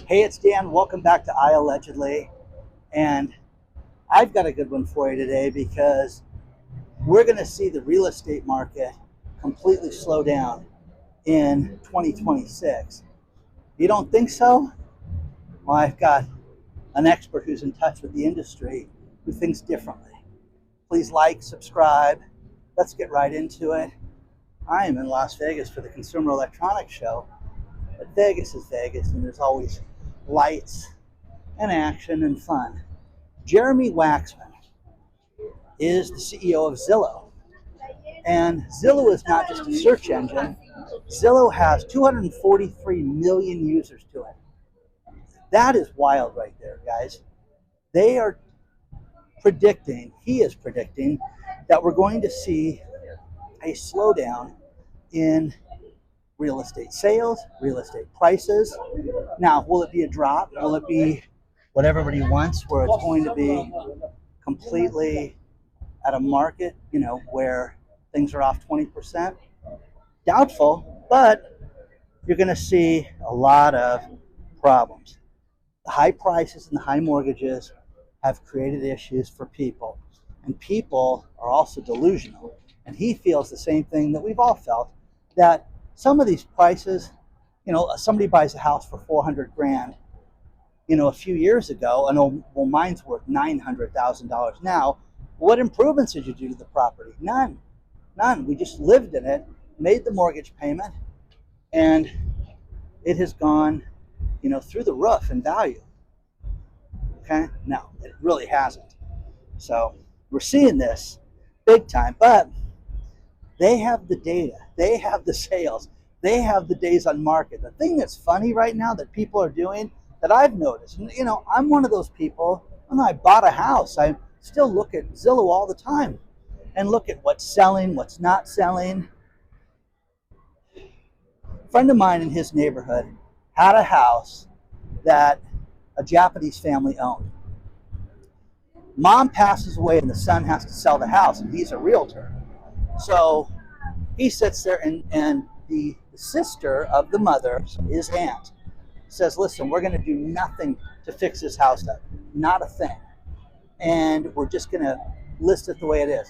Hey, it's Dan. Welcome back to iAllegedly. And I've got a good one for you today because we're going to see the real estate market completely slow down in 2026. You don't think so? Well, I've got an expert who's in touch with the industry who thinks differently. Please like, subscribe. Let's get right into it. I am in Las Vegas for the Consumer Electronics Show, but Vegas is Vegas, and there's always lights and action and fun. Jeremy Waxman is the CEO of Zillow. And Zillow is not just a search engine. Zillow has 243 million users to it. That is wild right there, guys. They are he is predicting that we're going to see a slowdown in real estate sales, real estate prices. Now, will it be a drop? Will it be what everybody wants, where it's going to be completely at a market, where things are off 20%? Doubtful, but you're going to see a lot of problems. The high prices and the high mortgages have created issues for people, and people are also delusional. And he feels the same thing that we've all felt, that some of these prices, somebody buys a house for 400 grand, a few years ago, and well, mine's worth $900,000 now. What improvements did you do to the property? None. We just lived in it, made the mortgage payment, and it has gone, through the roof in value. Okay? No, it really hasn't. So we're seeing this big time, but they have the data, they have the sales, they have the days on market. The thing that's funny right now that people are doing that I've noticed, and I'm one of those people, when I bought a house, I still look at Zillow all the time and look at what's selling, what's not selling. A friend of mine in his neighborhood had a house that a Japanese family owned. Mom passes away and the son has to sell the house, and he's a realtor. So he sits there, and the sister of the mother, his aunt, says, listen, we're going to do nothing to fix this house up. Not a thing. And we're just going to list it the way it is.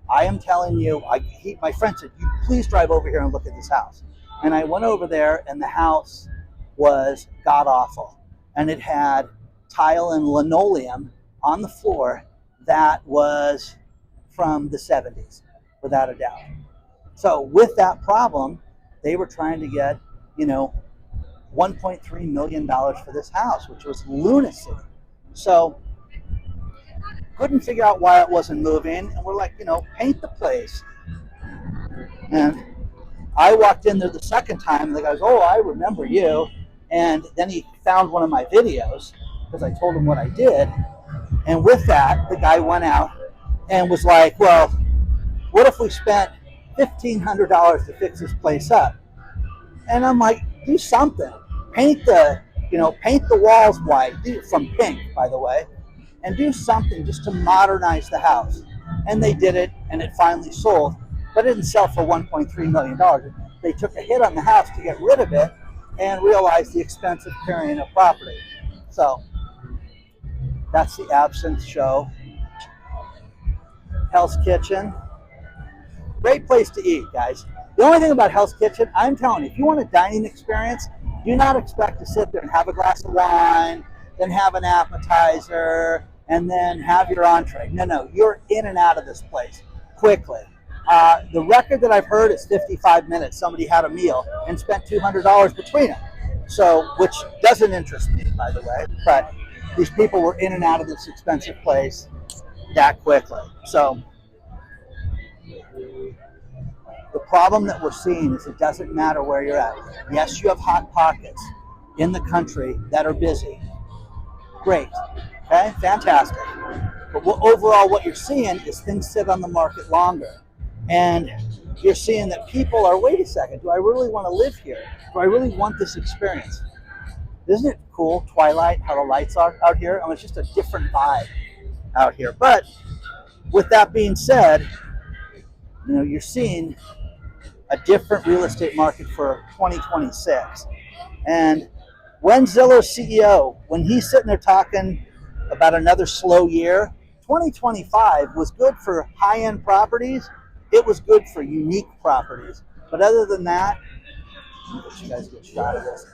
I am telling you, my friend said, you please drive over here and look at this house. And I went over there, and the house was god-awful. And it had tile and linoleum on the floor that was from the 70s, without a doubt. So with that problem, they were trying to get, $1.3 million for this house, which was lunacy. So couldn't figure out why it wasn't moving. And we're like, paint the place. And I walked in there the second time, and the guy goes, oh, I remember you. And then he found one of my videos because I told him what I did. And with that, the guy went out and was like, well, what if we spent $1,500 to fix this place up? And I'm like, do something. Paint the walls white, from pink, by the way, and do something just to modernize the house. And they did it, and it finally sold, but it didn't sell for $1.3 million. They took a hit on the house to get rid of it and realized the expense of carrying a property. So that's the Absinthe Show. Hell's Kitchen. Great place to eat, guys. The only thing about Hell's Kitchen, I'm telling you, if you want a dining experience, do not expect to sit there and have a glass of wine, then have an appetizer, and then have your entree. No, you're in and out of this place quickly. The record that I've heard is 55 minutes. Somebody had a meal and spent $200 between them. So, which doesn't interest me, by the way, but these people were in and out of this expensive place that quickly. So the problem that we're seeing is it doesn't matter where you're at. Yes, you have hot pockets in the country that are busy. Great. Okay, fantastic. But overall, what you're seeing is things sit on the market longer. And you're seeing that people are, wait a second, do I really want to live here? Do I really want this experience? Isn't it cool, Twilight, how the lights are out here? I mean, it's just a different vibe out here. But with that being said, you're seeing a different real estate market for 2026. And When Zillow CEO, when he's sitting there talking about another slow year, 2025 was good for high-end properties. It was good for unique properties. But other than that, let you guys get a shot of this.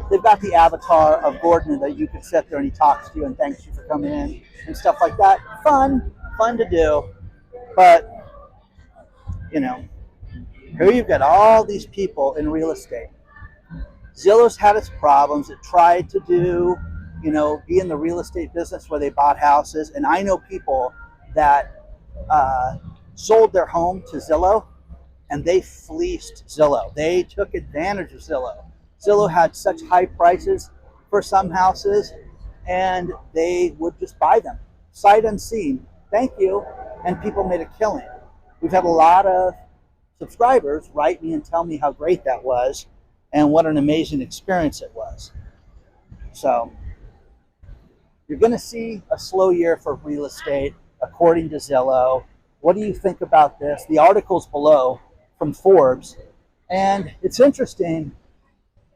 They've got the avatar of Gordon that you can sit there and he talks to you and thanks you for coming in and stuff like that. Fun to do. But, you know, here you've got all these people in real estate. Zillow's had its problems. It tried to do, be in the real estate business where they bought houses. And I know people that sold their home to Zillow and they fleeced Zillow. They took advantage of Zillow. Zillow had such high prices for some houses and they would just buy them sight unseen. Thank you. And people made a killing. We've had a lot of subscribers write me and tell me how great that was and what an amazing experience it was. So you're going to see a slow year for real estate according to Zillow. What do you think about this? The article's below from Forbes. And it's interesting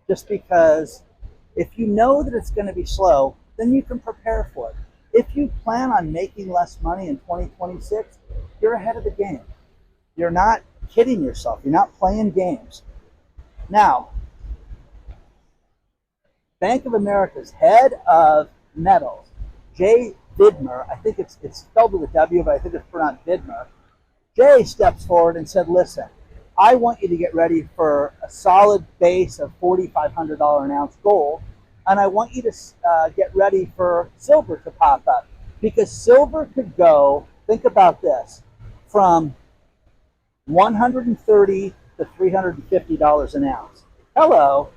just because if you know that it's going to be slow, then you can prepare for it. If you plan on making less money in 2026, you're ahead of the game. You're not kidding yourself. You're not playing games. Now, Bank of America's head of metals, Jay Vidmer, I think it's spelled with a W, but I think it's pronounced Vidmer. Jay steps forward and said, listen, I want you to get ready for a solid base of $4,500 an ounce gold, and I want you to get ready for silver to pop up. Because silver could go, think about this, from $130 to $350 an ounce. Hello.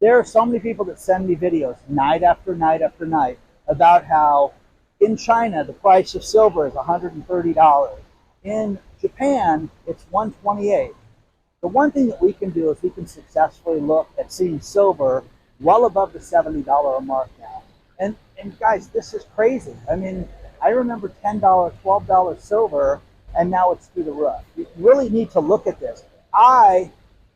There are so many people that send me videos night after night after night about how in China the price of silver is $130. In Japan, it's $128. The one thing that we can do is we can successfully look at seeing silver well above the $70 mark now. And guys, this is crazy. I mean, I remember $10, $12 silver, and now it's through the roof. You really need to look at this. I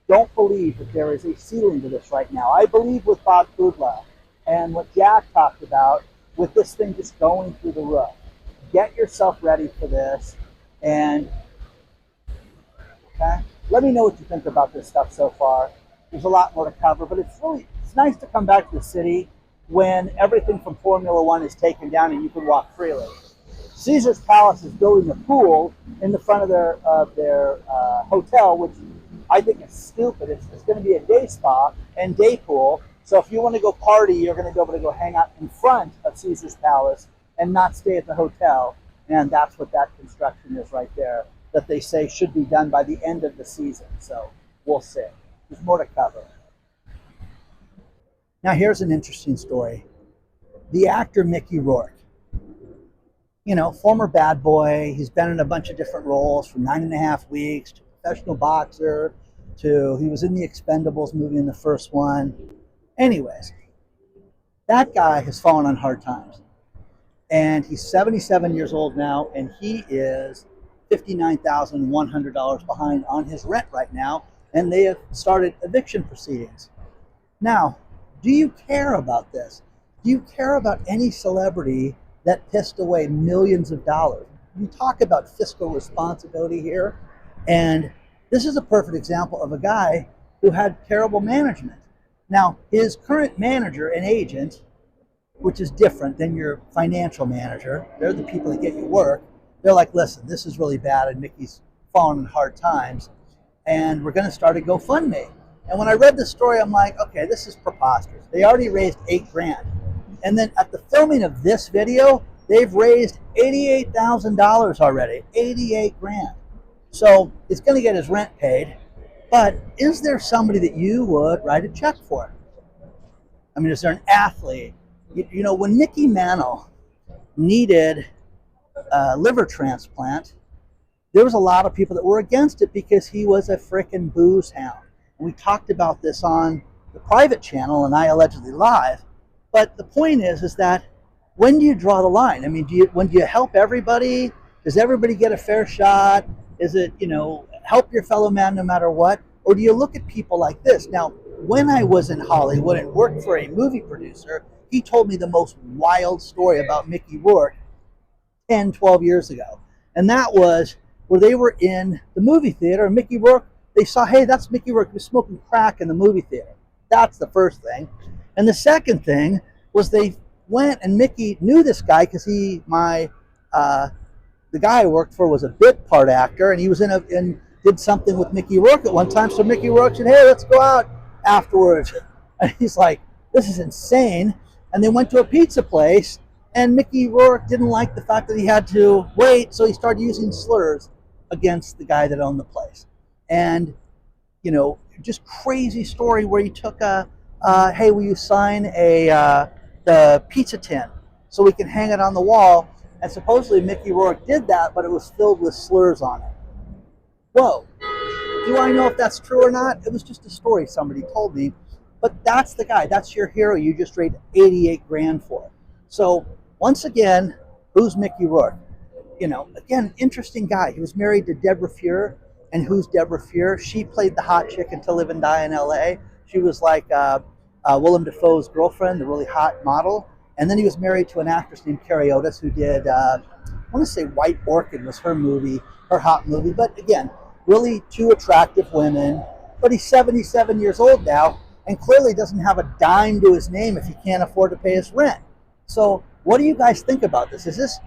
don't believe that there is a ceiling to this right now. I believe with Bob Kudla and what Jack talked about with this thing just going through the roof. Get yourself ready for this. And okay, let me know what you think about this stuff so far. There's a lot more to cover, but it's nice to come back to the city when everything from Formula One is taken down and you can walk freely. Caesar's Palace is building a pool in the front of their hotel, which I think is stupid. It's going to be a day spa and day pool. So if you want to go party, you're going to be able to go hang out in front of Caesar's Palace and not stay at the hotel. And that's what that construction is right there, that they say should be done by the end of the season. So we'll see. There's more to cover. Now here's an interesting story. The actor Mickey Rourke, former bad boy. He's been in a bunch of different roles from 9.5 Weeks to professional boxer to he was in the Expendables movie in the first one. Anyways, that guy has fallen on hard times. And he's 77 years old now, and he is $59,100 behind on his rent right now, and they have started eviction proceedings. Now, do you care about this? Do you care about any celebrity that pissed away millions of dollars? You talk about fiscal responsibility here, and this is a perfect example of a guy who had terrible management. Now, his current manager and agent, which is different than your financial manager, they're the people that get you work. They're like, listen, this is really bad and Mickey's fallen in hard times and we're going to start a GoFundMe. And when I read the story, I'm like, okay, this is preposterous. They already raised $8,000. And then at the filming of this video, they've raised $88,000 already, $88,000. So it's going to get his rent paid. But is there somebody that you would write a check for? I mean, is there an athlete? When Mickey Mantle needed a liver transplant, there was a lot of people that were against it because he was a frickin' booze hound. And we talked about this on the private channel and iAllegedly Live. But the point is that when do you draw the line? I mean, do you help everybody? Does everybody get a fair shot? Is it, help your fellow man no matter what? Or do you look at people like this? Now, when I was in Hollywood and worked for a movie producer, he told me the most wild story about Mickey Rourke 10, 12 years ago. And that was where they were in the movie theater and Mickey Rourke, they saw, hey, that's Mickey Rourke. He was smoking crack in the movie theater. That's the first thing. And the second thing was they went, and Mickey knew this guy because the guy I worked for was a bit part actor, and he was in did something with Mickey Rourke at one time. So Mickey Rourke said, hey, let's go out afterwards. And he's like, this is insane. And they went to a pizza place, and Mickey Rourke didn't like the fact that he had to wait, so he started using slurs against the guy that owned the place. And, you know, just crazy story where he took hey, will you sign the pizza tin so we can hang it on the wall? And supposedly Mickey Rourke did that, but it was filled with slurs on it. Whoa. Do I know if that's true or not? It was just a story somebody told me. But that's the guy. That's your hero you just raised 88 grand for. So once again, who's Mickey Rourke? You know, again, interesting guy. He was married to Deborah Fuhr. And who's Deborah Fuhr? She played the hot chick in To Live and Die in LA. She was like Willem Dafoe's girlfriend, the really hot model. And then he was married to an actress named Carrie Otis who did, I want to say White Orchid was her movie, her hot movie. But again, really two attractive women. But he's 77 years old now and clearly doesn't have a dime to his name if he can't afford to pay his rent. So what do you guys think about this?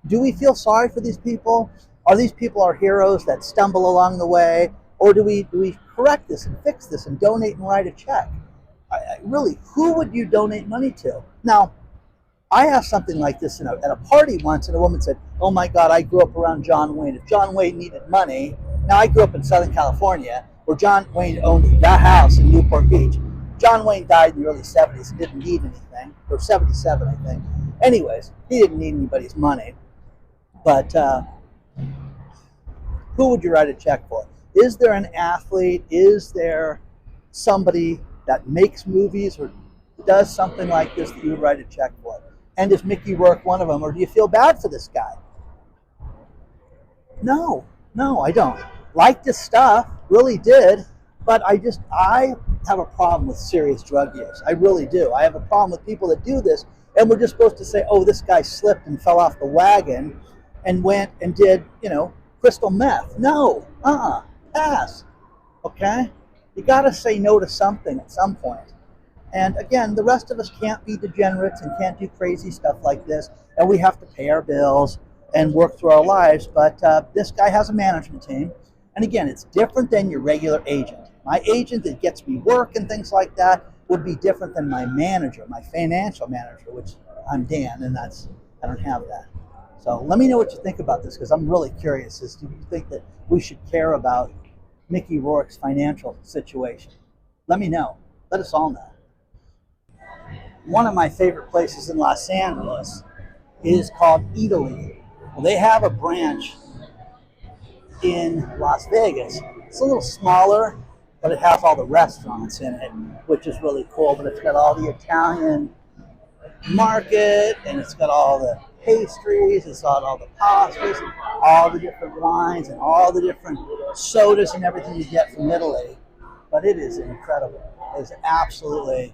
Do we feel sorry for these people? Are these people our heroes that stumble along the way? Or do we correct this and fix this and donate and write a check? Really, who would you donate money to? Now, I asked something like this at a party once, and a woman said, oh my God, I grew up around John Wayne. If John Wayne needed money, now I grew up in Southern California, where John Wayne owned the house in Newport Beach. John Wayne died in the early 70s and didn't need anything, or 77, I think. Anyways, he didn't need anybody's money. But who would you write a check for? Is there an athlete? Is there somebody that makes movies or does something like this that you would write a check for? And is Mickey Rourke one of them, or do you feel bad for this guy? No, I don't. Liked his stuff, really did, but I have a problem with serious drug use. I really do. I have a problem with people that do this, and we're just supposed to say, oh, this guy slipped and fell off the wagon and went and did, crystal meth. No, pass, okay? You gotta say no to something at some point. And again, the rest of us can't be degenerates and can't do crazy stuff like this, and we have to pay our bills and work through our lives, but this guy has a management team, and again, it's different than your regular agent. My agent that gets me work and things like that would be different than my manager, my financial manager, which I'm Dan, and I don't have that. So let me know what you think about this, because I'm really curious. Do you think that we should care about Mickey Rourke's financial situation? Let me know. Let us all know. One of my favorite places in Los Angeles is called Eataly. Well, they have a branch in Las Vegas. It's a little smaller, but it has all the restaurants in it, which is really cool. But it's got all the Italian market, and it's got all the pastries, it's got all the pastas, all the different wines, and all the different sodas and everything you get from Italy. But it is incredible. It is absolutely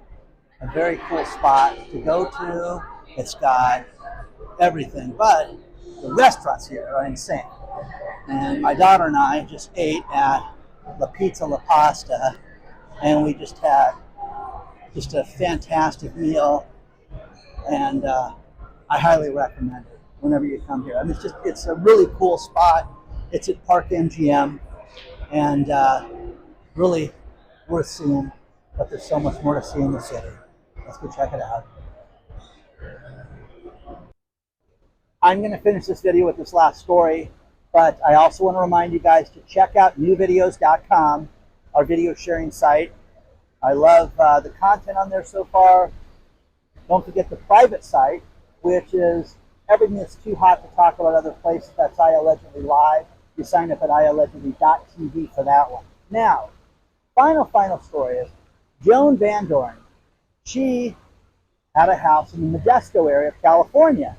a very cool spot to go to. It's got everything, but the restaurants here are insane. And my daughter and I just ate at La Pizza La Pasta, and we just had a fantastic meal, and I highly recommend it whenever you come here. I mean, it's a really cool spot. It's at Park MGM, and really worth seeing, but there's so much more to see in the city. Let's go check it out. I'm going to finish this video with this last story, but I also want to remind you guys to check out newvideos.com, our video sharing site. I love the content on there so far. Don't forget the private site, which is everything that's too hot to talk about other places. That's iAllegedly Live. You sign up at iAllegedly.tv for that one. Now, final story is Joan Van Dorn. She had a house in the Modesto area of California,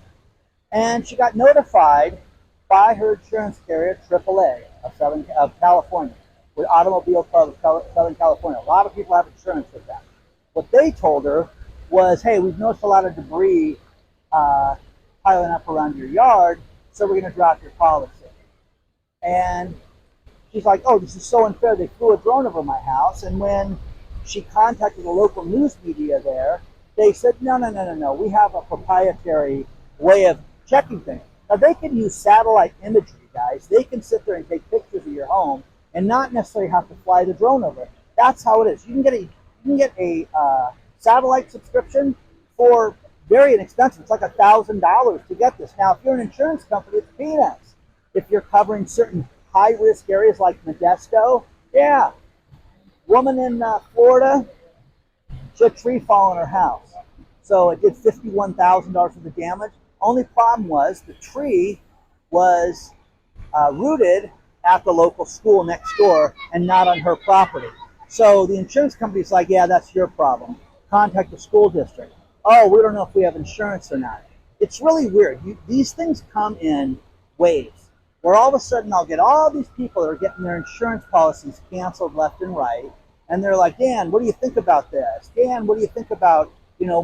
and she got notified by her insurance carrier, AAA of California, with Automobile Club of Southern California. A lot of people have insurance with them. What they told her was, hey, we've noticed a lot of debris piling up around your yard, so we're going to drop your policy. And she's like, oh, this is so unfair. They flew a drone over my house. And when she contacted the local news media there, they said, no. We have a proprietary way of checking things. Now, they can use satellite imagery, guys. They can sit there and take pictures of your home and not necessarily have to fly the drone over. That's how it is. You can get a satellite subscription for very inexpensive. It's like $1,000 to get this. Now, if you're an insurance company, it's peanuts. If you're covering certain high-risk areas like Modesto, yeah. Woman in Florida, she had a tree fall on her house. So it did $51,000 of the damage. Only problem was the tree was rooted at the local school next door and not on her property. So the insurance company's like, yeah, that's your problem. Contact the school district. Oh, we don't know if we have insurance or not. It's really weird. These things come in waves, where all of a sudden I'll get all these people that are getting their insurance policies canceled left and right, and they're like, Dan, what do you think about this? Dan, what do you think about,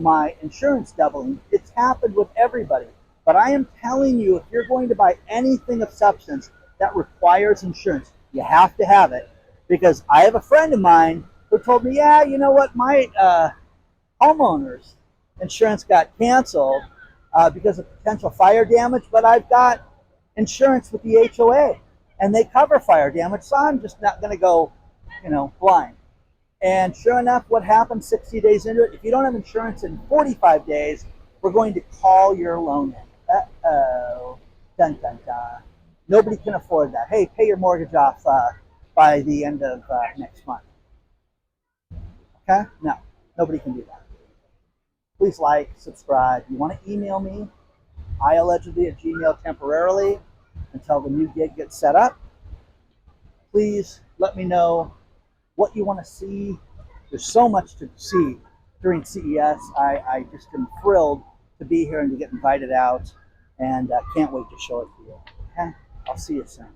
my insurance doubling? It's happened with everybody. But I am telling you, if you're going to buy anything of substance that requires insurance, you have to have it. Because I have a friend of mine who told me, yeah, you know what, my homeowner's insurance got canceled because of potential fire damage, but I've got insurance with the HOA, and they cover fire damage, so I'm just not going to go, blind. And sure enough, what happened 60 days into it? If you don't have insurance in 45 days, we're going to call your loan in. Uh-oh. Dun, dun, dun. Nobody can afford that. Hey, pay your mortgage off by the end of next month. Okay? No, nobody can do that. Please like, subscribe. You want to email me, iAllegedly at Gmail temporarily until the new gig gets set up. Please let me know what you want to see. There's so much to see during CES. I just am thrilled to be here and to get invited out, and can't wait to show it to you. Okay? I'll see you soon.